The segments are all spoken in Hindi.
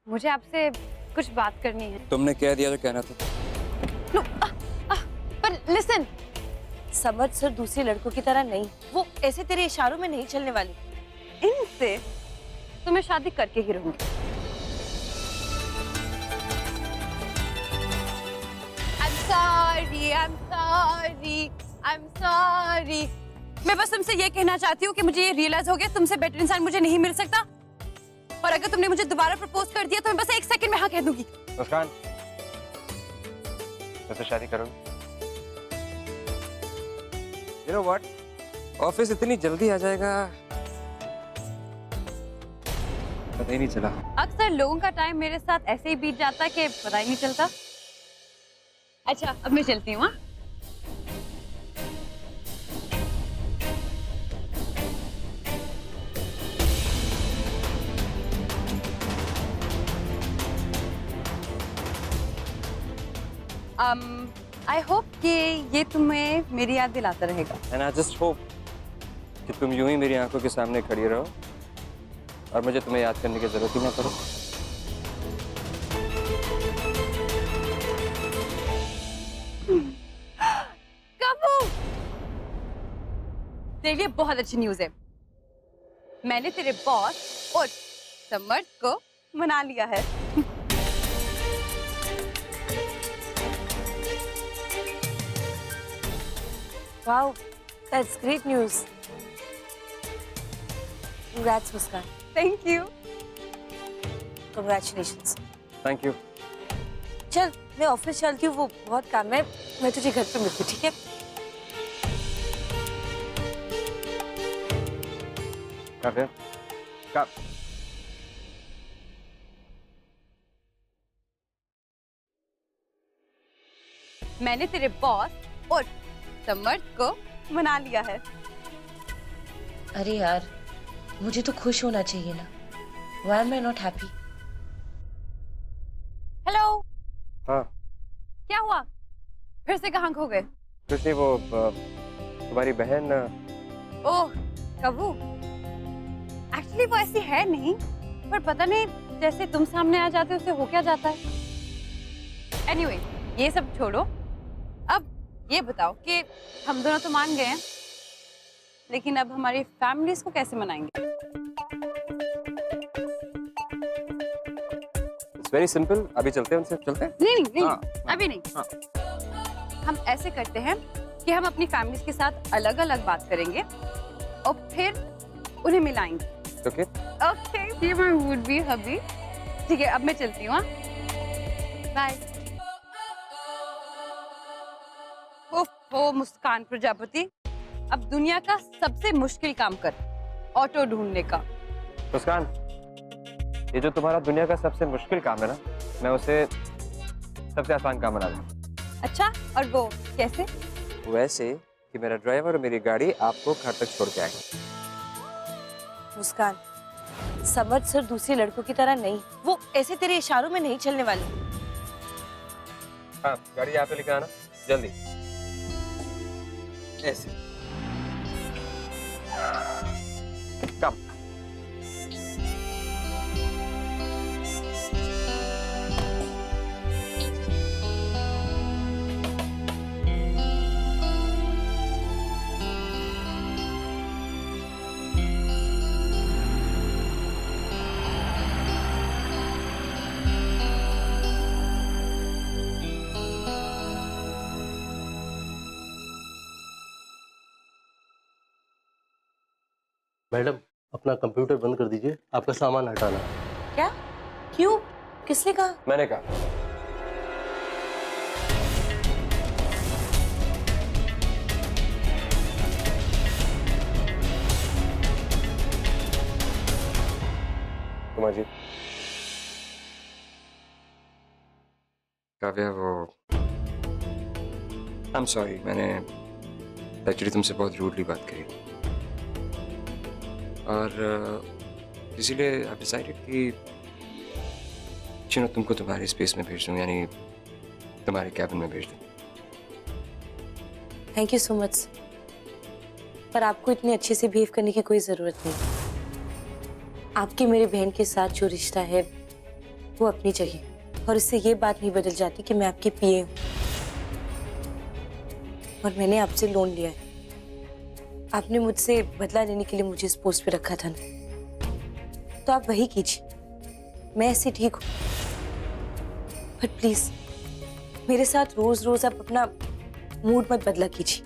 मुझे आपसे कुछ बात करनी है। तुमने कह दिया तो कहना था। नो, पर लिसन, समझ सर दूसरे लड़कों की तरह नहीं, वो ऐसे तेरे इशारों में नहीं चलने वाली। इनसे तो मैं शादी करके ही रहूंगी। I'm sorry, I'm sorry, I'm sorry। मैं बस तुमसे ये कहना चाहती हूँ कि मुझे ये रियलाइज हो गया तुमसे बेटर इंसान मुझे नहीं मिल सकता, और अगर तुमने मुझे दोबारा प्रपोज कर दिया तो मैं बस 1 सेकंड में हाँ कह दूंगी। मुस्कान, मुझसे शादी करोगी? You know what? ऑफिस इतनी जल्दी आ जाएगा पता ही नहीं चला। अक्सर लोगों का टाइम मेरे साथ ऐसे ही बीत जाता है कि पता ही नहीं चलता। अच्छा, अब मैं चलती हूँ। आई होप कि ये तुम्हें मेरी याद दिलाता रहेगा। And I just hope कि तुम यूं ही मेरी आंखों के सामने खड़ी रहो और मुझे तुम्हें याद करने की जरूरत ही ना पड़े। कबू, तेरे लिए बहुत अच्छी न्यूज़ है। मैंने तेरे बॉस और समर्थ को मना लिया है। Wow, that's great news. Congrats, Muskan. Thank you. Congratulations. Thank you. चल, मैं ऑफिस चलती हूँ, वो बहुत काम है। मैं तुझे घर पे मिलती हूँ, ठीक है? काव्या, मैंने तेरे बॉस और समर्थ को मना लिया है। अरे यार, मुझे तो खुश होना चाहिए ना। Why am I not happy? Hello, हाँ, क्या हुआ? फिर से कहाँ खो गए? कुछ नहीं, वो तुम्हारी बहन ओह, कबू। एक्चुअली वो ऐसी है नहीं, पर पता नहीं जैसे तुम सामने आ जाते हो उसे हो क्या जाता है। एनीवे, ये सब छोड़ो। अब ये बताओ कि हम दोनों तो मान गए हैं, लेकिन अब हमारी फैमिलीज को कैसे मनाएंगे? It's very simple. अभी चलते हैं उनसे, चलते हैं। नहीं, हाँ, अभी नहीं। हाँ। हम ऐसे करते हैं कि हम अपनी फैमिलीज के साथ अलग अलग बात करेंगे और फिर उन्हें मिलाएंगे। Okay. Okay, my would be hubby. ठीक है, अब मैं चलती हूँ। बाय। ओह, मुस्कान प्रजापति, अब दुनिया का सबसे मुश्किल काम कर, ऑटो ढूंढने का। मुस्कान, ये जो तुम्हारा दुनिया का सबसे मुश्किल काम है ना, मैं उसे सबसे आसान काम बना दूँ। अच्छा, और वो कैसे? वैसे कि मेरा ड्राइवर और मेरी गाड़ी आपको घर तक छोड़ के आएंगे। मुस्कान, समझ सर दूसरे लड़कों की तरह नहीं, वो ऐसे तेरे इशारों में नहीं चलने वाली। हाँ, गाड़ी यहाँ पे लेके आना जल्दी। ऐसे। कम। मैडम, अपना कंप्यूटर बंद कर दीजिए, आपका सामान हटाना है। क्या? क्यों? किसने कहा? मैंने कहा। कुमार जी, काव्या, वो आई एम सॉरी, मैंने एक्चुअली तुमसे बहुत रूडली बात करी और इसीलिए आई डिसाइडेड कि तुमको तुम्हारी स्पेस में भेज दूं, यानी तुम्हारे कैबिन में भेज दूं। थैंक यू सो मच, पर आपको इतने अच्छे से बिहेव करने की कोई जरूरत नहीं। आपके मेरे बहन के साथ जो रिश्ता है वो अपनी जगह, और इससे ये बात नहीं बदल जाती कि मैं आपकी पीए हूँ और मैंने आपसे लोन लिया है। आपने मुझसे बदला लेने के लिए मुझे इस पोस्ट पे रखा था ना, तो आप वही कीजिए। मैं ऐसे ठीक हूँ, पर प्लीज मेरे साथ रोज रोज आप अपना मूड मत बदला कीजिए।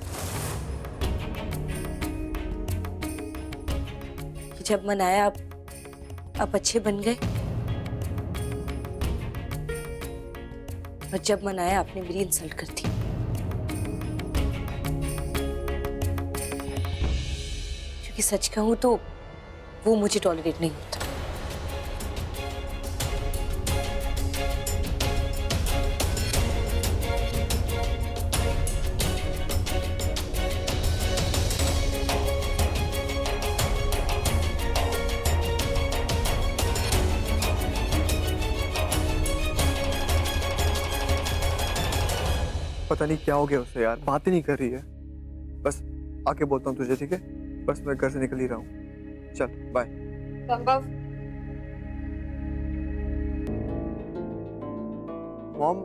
कि जब मन आया आप अच्छे बन गए, और जब मन आया आपने मेरी इंसल्ट कर दी। क्योंकि सच कहूं तो वो मुझे टॉलरेट नहीं होता। पता नहीं क्या हो गया उसे यार, बात ही नहीं कर रही है। बस आके बोलता हूँ तुझे, ठीक है? बस मैं घर से निकल ही रहा हूँ। चल बाय। संभव मॉम,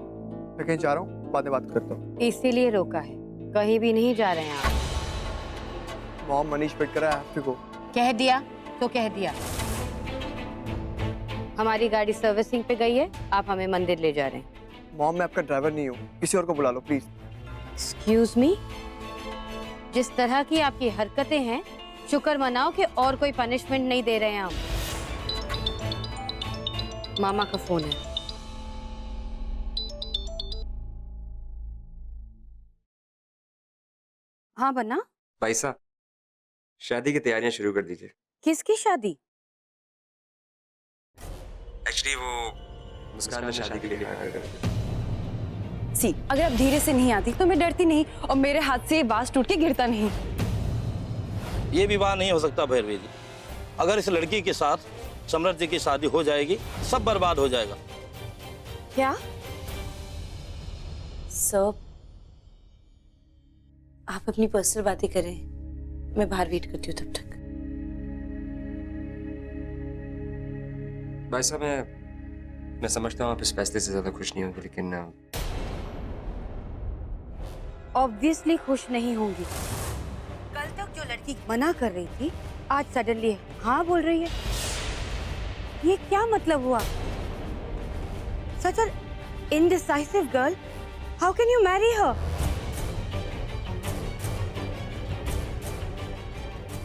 मैं कहीं जा रहा हूँ, बाद में बात करता हूँ। इसीलिए रोका है, कहीं भी नहीं जा रहे हैं आप। मॉम, मनीष वेट कर रहा है, हैव टू गो। कह दिया तो कह दिया। हमारी गाड़ी सर्विसिंग पे गई है, आप हमें मंदिर ले जा रहे हैं। मॉम, मैं आपका ड्राइवर नहीं हूँ, किसी और को बुला लो प्लीज। एक्सक्यूज मी, जिस तरह की आपकी हरकतें हैं, शुक्र मनाओ कि और कोई पनिशमेंट नहीं दे रहे हैं हम। मामा का फोन है। हाँ बन्ना, भाई साहब, शादी की तैयारियां शुरू कर दीजिए। किसकी शादी? एक्चुअली वो मुस्कान ने शादी के लिए हाँ कर दिया। सी, अगर आप धीरे से नहीं आती तो मैं डरती नहीं और मेरे हाथ से ये बांस टूट के गिरता नहीं। ये विवाह नहीं हो सकता भैरवी जी। अगर इस लड़की के साथ समृद्ध जी की शादी हो जाएगी, सब बर्बाद हो जाएगा। क्या? सर, आप अपनी पर्सनल बातें करें, मैं बाहर वेट करती हूँ तब तक। भाई साहब, मैं समझता हूँ आप इस फैसले से ज्यादा खुश नहीं होंगे, लेकिन ऑब्वियसली खुश नहीं होंगी। कल तक जो लड़की मना कर रही थी, आज सडनली हाँ बोल रही है। ये क्या मतलब हुआ? Such an indecisive girl, how can you marry her?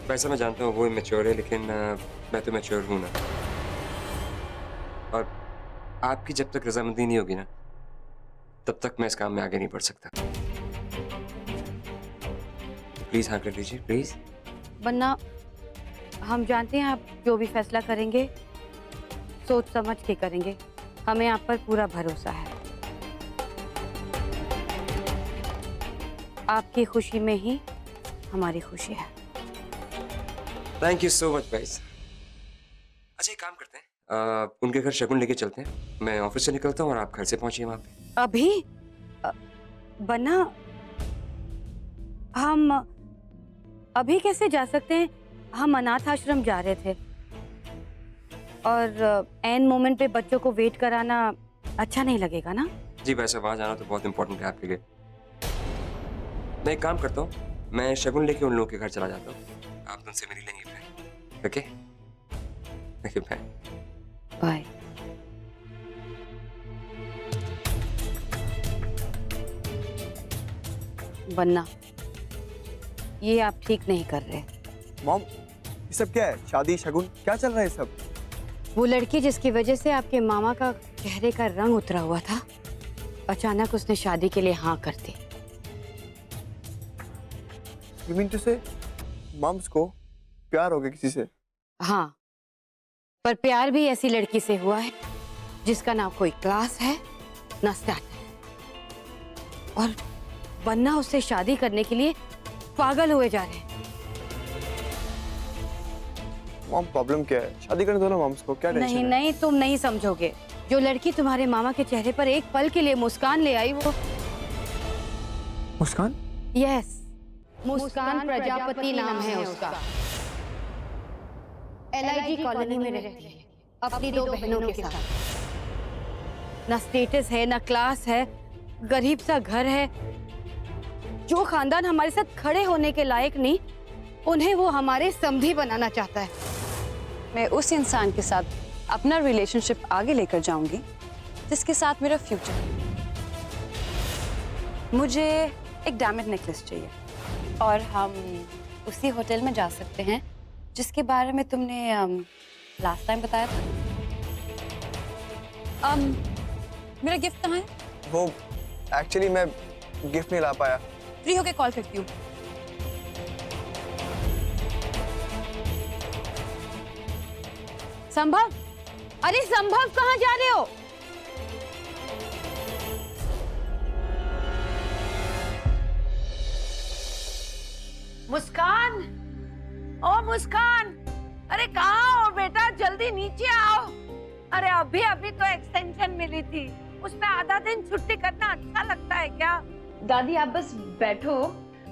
वैसा मैं जानता हूँ वो इमेच्योर है, लेकिन मैं तो मैच्योर हूँ ना। और आपकी जब तक रजामंदी नहीं होगी ना, तब तक मैं इस काम में आगे नहीं बढ़ सकता। प्लीज हाँ कर दीजिए, प्लीज। वरना हम जानते हैं आप जो भी फैसला करेंगे सोच समझ के करेंगे। हमें आप पर पूरा भरोसा है। आपकी खुशी में ही हमारी खुशी है। Thank you so much guys. अच्छा, एक काम करते हैं, उनके घर शगुन लेके चलते हैं। मैं ऑफिस से निकलता हूँ और आप घर से पहुंचिए वहां पे। अभी बना, हम अभी कैसे जा सकते हैं? हम अनाथ आश्रम जा रहे थे और एन मोमेंट पे बच्चों को वेट कराना अच्छा नहीं लगेगा ना? जी, वैसे वहां जाना तो बहुत इंपॉर्टेंट है आपके लिए। मैं एक काम करता हूँ, मैं शगुन लेके उन लोगों के घर चला जाता हूँ। आप उनसे मिल लेंगे फिर। Okay okay, bye bye. बनना, ये आप ठीक नहीं कर रहे। मॉम, ये सब क्या है? शादी, शगुन, क्या चल रहा है सब? वो लड़की जिसकी वजह से आपके मामा का चेहरे का रंग उतरा हुआ था, अचानक उसने शादी के लिए हाँ कर दी। You mean to say, moms को प्यार हो गया किसी से? हाँ, पर प्यार भी ऐसी लड़की से हुआ है जिसका ना कोई क्लास है ना स्टैटस, और वरना उससे शादी करने के लिए पागल हुए जा रहे हैं। मॉम, प्रॉब्लम क्या है? शादी करने दो ना मॉम्स को, क्या टेंशन नहीं है? नहीं, तुम नहीं समझोगे। जो लड़की तुम्हारे मामा के चेहरे पर एक पल के लिए मुस्कान ले आई, वो मुस्कान? यस, मुस्कान प्रजापति नाम है उसका। LIG कॉलोनी में रहती है अपनी 2 बहनों के साथ। ना स्टेटस है, ना क्लास है, गरीब सा घर है। जो खानदान हमारे साथ खड़े होने के लायक नहीं, उन्हें वो हमारे समधी बनाना चाहता है। मैं उस इंसान के साथ अपना रिलेशनशिप आगे लेकर जाऊंगी जिसके साथ मेरा फ्यूचर है। मुझे एक डायमंड नेकलेस चाहिए और हम उसी होटल में जा सकते हैं जिसके बारे में तुमने लास्ट टाइम बताया था। मेरा गिफ्ट कहाँ है? वो एक्चुअली मैं गिफ्ट नहीं ला पाया। फ्री होके कॉल करती हूँ। संभव, अरे संभव कहाँ जा रहे हो? मुस्कान, ओ मुस्कान, अरे कहाँ हो बेटा, जल्दी नीचे आओ। अरे अभी अभी तो एक्सटेंशन मिली थी, उसमें आधा दिन छुट्टी करना अच्छा लगता है क्या? दादी आप बस बैठो,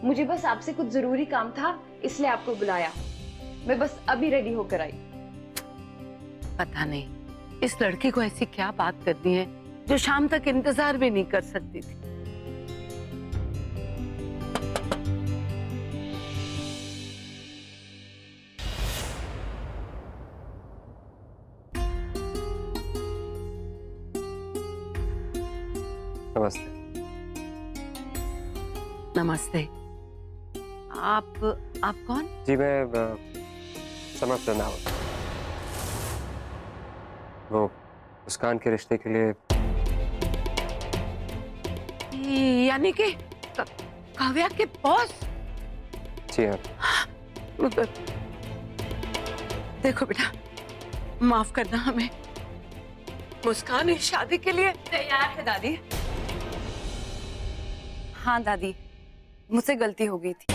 मुझे बस आपसे कुछ जरूरी काम था इसलिए आपको बुलाया। मैं बस अभी रेडी होकर आई। पता नहीं इस लड़की को ऐसी क्या बात करनी है जो शाम तक इंतजार भी नहीं कर सकती थी। नमस्ते। नमस्ते। आप कौन? जी मैं समर्थ रंधावा। वो मुस्कान के रिश्ते के लिए। यानी कि काव्या के बॉस? जी हाँ। देखो बेटा, माफ करना हमें, मुस्कान इस शादी के लिए तैयार है दादी? हाँ दादी, मुझसे गलती हो गई थी,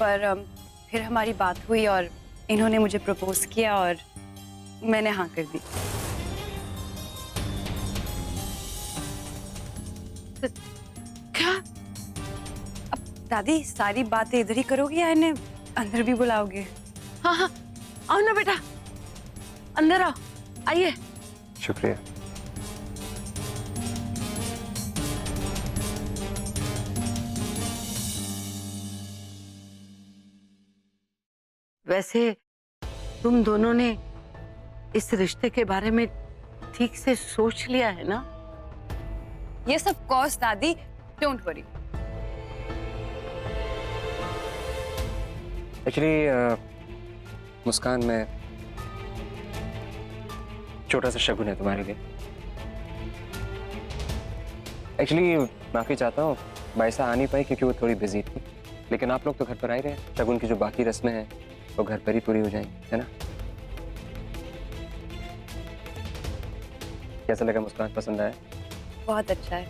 पर फिर हमारी बात हुई और इन्होंने मुझे प्रपोज किया और मैंने हाँ कर दी। क्या? अब दादी सारी बातें इधर ही करोगी या इन्हें अंदर भी बुलाओगे? हाँ हाँ, आओ ना बेटा, अंदर आओ, आइए। शुक्रिया। वैसे तुम दोनों ने इस रिश्ते के बारे में ठीक से सोच लिया है ना? ये सब कॉस्ट दादी, डोंट वरी। एक्चुअली मुस्कान में छोटा सा शगुन है तुम्हारे लिए। एक्चुअली माफी चाहता हूँ, बाइसा आ नहीं पाई क्योंकि वो थोड़ी बिजी थी, लेकिन आप लोग तो घर पर आ ही रहे। शगुन की जो बाकी रस्में हैं वो घर पर ही पूरी हो जाएंगी, है ना? कैसा लगा मुस्कान, पसंद आया? बहुत अच्छा है।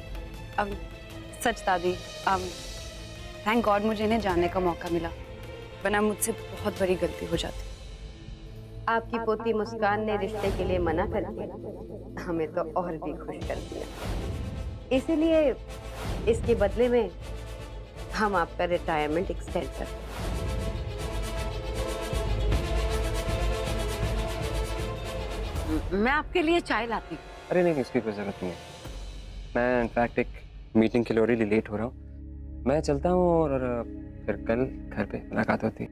सच दादी, थैंक गॉड मुझे इन्हें जानने का मौका मिला, वरना मुझसे बहुत बड़ी गलती हो जाती। आपकी पोती मुस्कान ने रिश्ते के लिए मना कर दिया, हमें तो और भी खुश कर दिया। इसीलिए इसके बदले में हम आपका रिटायरमेंट एक्सटेंड करते हैं। मैं आपके लिए चाय लाती हूँ। अरे नहीं, इसकी कोई जरूरत नहीं है। मैं इनफैक्ट एक मीटिंग के लिए ऑलरेडी लेट हो रहा हूँ। मैं चलता हूँ और फिर कल घर पे मुलाकात होती है।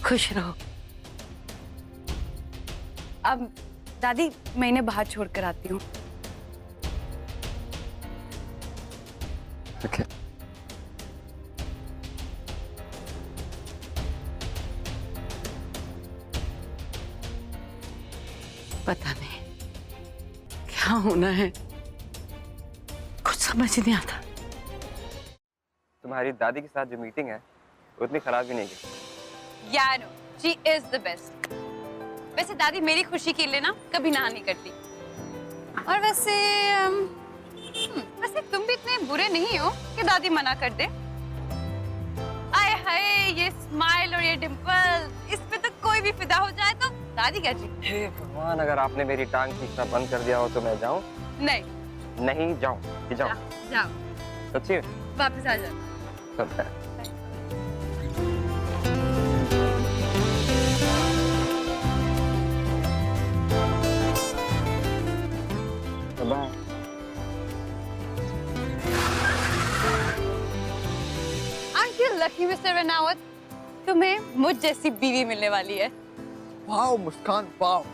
खुश रहो। अब दादी मैं इन्हें बाहर छोड़ कर आती हूँ। ओके। पता नहीं क्या होना है, कुछ समझ नहीं आता। तुम्हारी दादी के साथ जो मीटिंग है उतनी खराब भी नहीं गई। Yeah, no, she is the best. वैसे दादी मेरी खुशी के लिए ना कभी ना नहीं करती। और वैसे तुम भी इतने बुरे नहीं हो कि दादी मना कर दे। आए हाय, ये स्माइल और ये डिंपल, इस पे तो कोई भी फिदा हो जाए तो दादी क्या जी। हे भगवान, अगर आपने मेरी टांग खींचना बंद कर दिया हो तो मैं जाऊं? नहीं नहीं जाऊं, कि जाऊं? जाओ, सच्ची? वापस आ जाओ। चलता है। मिस्टर रनावत, तुम्हें मुझ जैसी बीवी मिलने वाली है। वाओ मुस्कान, वाओ।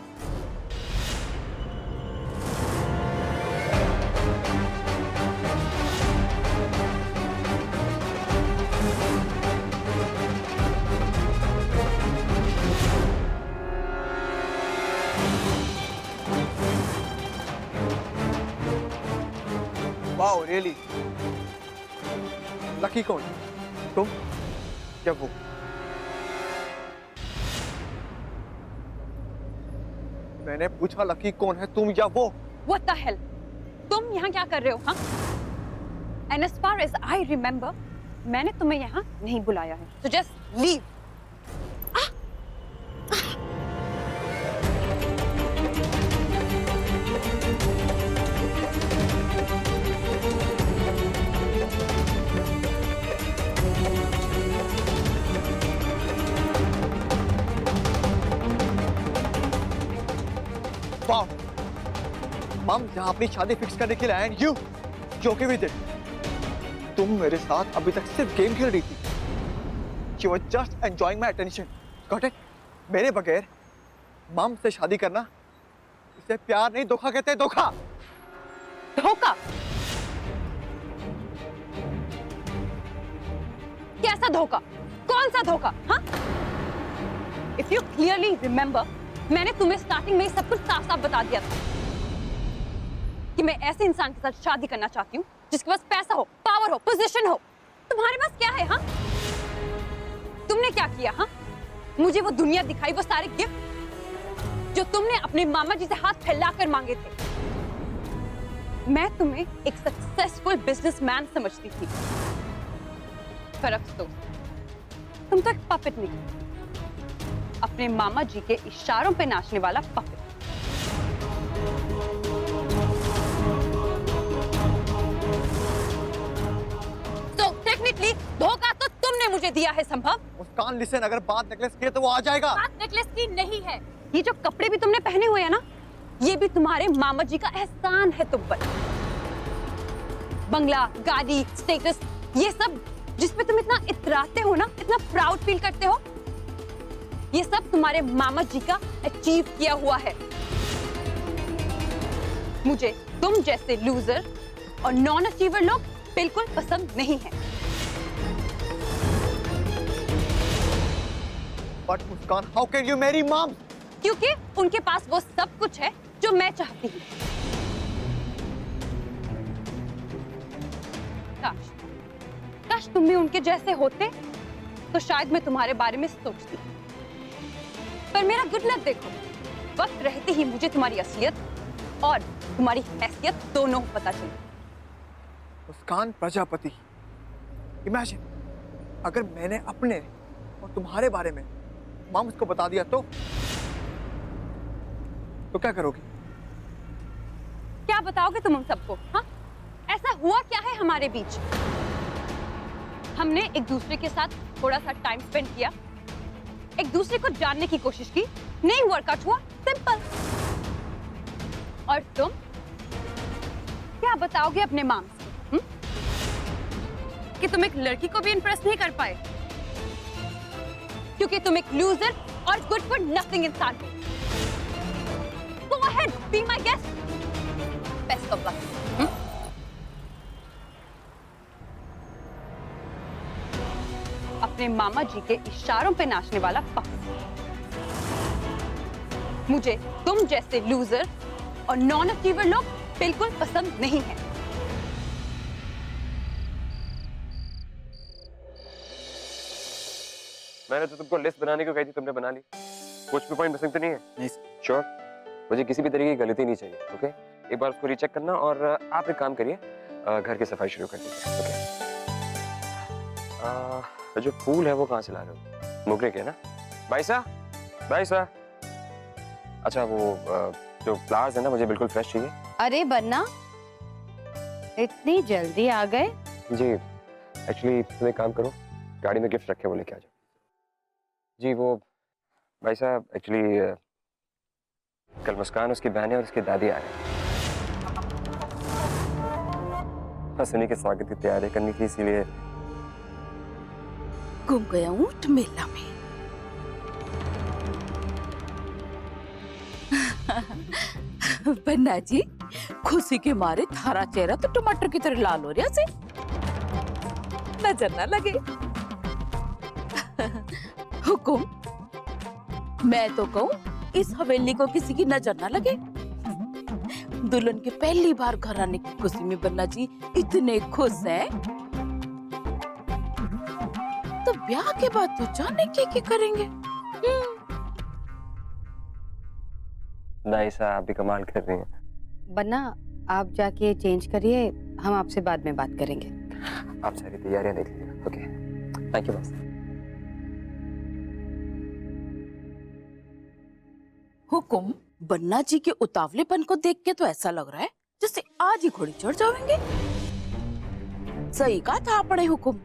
Wow really. लकी कौन, तुम या वो? मैंने पूछा लकी कौन है, तुम या वो? What the hell? तुम यहाँ क्या कर रहे हो? हाँ? And as far as I remember, मैंने तुम्हें यहाँ नहीं बुलाया है। So just leave. वाओ मम, यहाँ अपनी शादी फिक्स करने के लिए आए यू ओके विद इट? तुम मेरे साथ अभी तक सिर्फ गेम खेल रही थी। She was just enjoying my attention. Got it? मेरे बगैर मम से शादी करना, इसे प्यार नहीं धोखा कहते हैं, धोखा। धोखा? कैसा धोखा? कौन सा धोखा? हाँ? If you clearly remember, मैंने तुम्हें स्टार्टिंग में ही सब कुछ साफ साफ बता दिया था कि मैं ऐसे इंसान के साथ शादी करना चाहती हूँ जिसके पास पैसा हो, पावर हो, पोजीशन हो। तुम्हारे पास क्या है? हाँ, तुमने क्या किया? हाँ, मुझे वो दुनिया दिखाई, वो सारे गिफ्ट जो तुमने अपने मामा जी से हाथ फैलाकर मांगे थे। मैं तुम्हें एक सक्सेसफुल बिजनेसमैन समझती थी, पर अफसोस तुम तो एक पपेट निकली, अपने मामा जी के इशारों पे नाचने वाला पपेट। तो टेक्निकली धोखा तो तुमने मुझे दिया है संभव। मुस्कान लिसन, अगर बात नेकलेस की है तो वो आ जाएगा। बात नेकलेस की नहीं है। ये जो कपड़े भी तुमने पहने हुए हैं ना, ये भी तुम्हारे मामा जी का एहसान है तुम पर। बंगला, गाड़ी, स्टेटस, ये सब जिसपे तुम इतना इतराते हो ना, इतना प्राउड फील करते हो, ये सब तुम्हारे मामा जी का अचीव किया हुआ है। मुझे तुम जैसे लूजर और नॉन अचीवर लोग बिल्कुल पसंद नहीं है। But Muskan, how can you marry mom? क्योंकि उनके पास वो सब कुछ है जो मैं चाहती हूँ। काश तुम भी उनके जैसे होते तो शायद मैं तुम्हारे बारे में सोचती। पर मेरा गुड लक देखो, वक्त रहते ही मुझे तुम्हारी असलियत और तुम्हारी हैसियत दोनों पता चली। मुस्कान प्रजापति, इमेजिन अगर मैंने अपने और तुम्हारे बारे में मॉम्स को बता दिया तो क्या करोगी? क्या बताओगे तुम हम सबको? हाँ, ऐसा हुआ क्या है हमारे बीच? हमने एक दूसरे के साथ थोड़ा सा टाइम स्पेंड किया, एक दूसरे को जानने की कोशिश की, नहीं वर्कआउट हुआ, सिंपल। और तुम क्या बताओगे अपने माम से कि तुम एक लड़की को भी इंप्रेस नहीं कर पाए क्योंकि तुम एक लूजर और गुड फॉर नथिंग इंसान हो। Go ahead, be my guest. Best of luck. अपने मामा जी के इशारों पे नाचने वाला पक्का। मुझे तुम जैसे लूजर और नॉन अचीवर लोग बिल्कुल पसंद नहीं है। मैंने तो तुमको लिस्ट बनाने को कही थी, तुमने बना ली। कुछ भी पॉइंट मिसिंग तो नहीं है? नहीं। श्योर? मुझे किसी भी तरीके की गलती नहीं चाहिए। ओके, एक बार उसको रीचेक करना और आप एक काम करिए, घर की सफाई शुरू कर दीजिए। ओके, जो फूल है वो कहाँ से ला रहे हो? मोगरे के ना? भाईसा, अच्छा वो जो फ्लावर्स है ना, मुझे बिल्कुल फ्रेश चाहिए। अरे बन्ना, इतनी जल्दी आ गए? जी एक्चुअली तुम एक काम करो, गाड़ी में गिफ्ट रखे वो लेके आ जाओ। जी वो भाई साहब एक्चुअली कल मुस्कान, उसकी बहनें और उसकी दादी आए, बस उन्हीं के स्वागत की तैयारी करनी थी, इसीलिए। गुम गया ऊंट मेला में। बन्ना जी, खुशी के मारे थारा चेहरा तो टमाटर की तरह लाल हो रहा से, नजर ना लगे। हुकुम, मैं तो कहूँ इस हवेली को किसी की नजर ना लगे। दुल्हन के पहली बार घर आने की खुशी में बन्ना जी इतने खुश हैं, तो ब्याह के बाद तो जाने क्या करेंगे। नाइसा, आप भी कमाल कर रही हैं। बन्ना, आप जाके चेंज करिए, हम आपसे बाद में बात करेंगे। आप सारी तैयारियां देख लीजिए। Okay, thank you boss. हुकुम, बन्ना जी के उतावलेपन को देख के तो ऐसा लग रहा है जैसे आज ही घोड़ी चढ़ जाएंगे। सही कहा था आपने हुकुम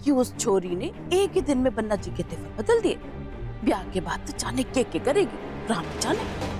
कि उस छोरी ने एक ही दिन में बन्ना जी के तेवर बदल दिए। ब्याह के बाद तो जाने क्या करेगी, राम जाने।